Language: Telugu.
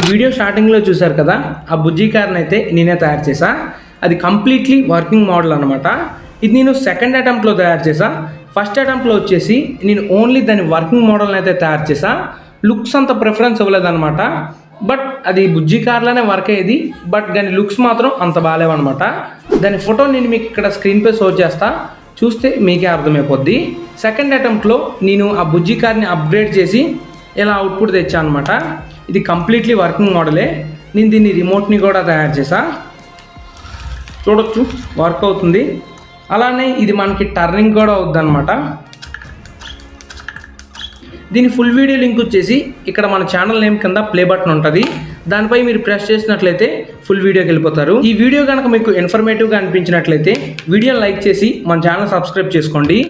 వీడియో స్టార్టింగ్లో చూశారు కదా, ఆ బుజ్జి కార్ని అయితే నేనే తయారు చేశా. అది కంప్లీట్లీ వర్కింగ్ మోడల్ అనమాట. ఇది నేను సెకండ్ అటెంప్ట్లో తయారు చేశా. ఫస్ట్ అటెంప్ట్లో వచ్చేసి నేను ఓన్లీ దాని వర్కింగ్ మోడల్ని అయితే తయారు చేశా. లుక్స్ అంత ప్రిఫరెన్స్ ఇవ్వలేదన్నమాట. బట్ అది బుజ్జి కార్లోనే వర్క్ అయ్యేది, బట్ దాని లుక్స్ మాత్రం అంత బాగాలేవన్నమాట. దాని ఫోటో నేను మీకు ఇక్కడ స్క్రీన్పై షో చేస్తా, చూస్తే మీకే అర్థమైపోద్ది. సెకండ్ అటెంప్ట్లో నేను ఆ బుజ్జి కార్ని అప్గ్రేడ్ చేసి ఇలా అవుట్పుట్ తెచ్చాను అనమాట. ఇది కంప్లీట్లీ వర్కింగ్ మోడలే. నేను దీన్ని రిమోట్ని కూడా తయారు చేశా, చూడొచ్చు వర్క్ అవుతుంది. అలానే ఇది మనకి టర్నింగ్ కూడా అవుద్ది అనమాట. దీని ఫుల్ వీడియో లింక్ వచ్చేసి ఇక్కడ మన ఛానల్ నేమ్ కింద ప్లే బటన్ ఉంటుంది, దానిపై మీరు ప్రెస్ చేసినట్లయితే ఫుల్ వీడియోకి వెళ్ళిపోతారు. ఈ వీడియో కనుక మీకు ఇన్ఫర్మేటివ్గా అనిపించినట్లయితే వీడియోని లైక్ చేసి మన ఛానల్ సబ్స్క్రైబ్ చేసుకోండి.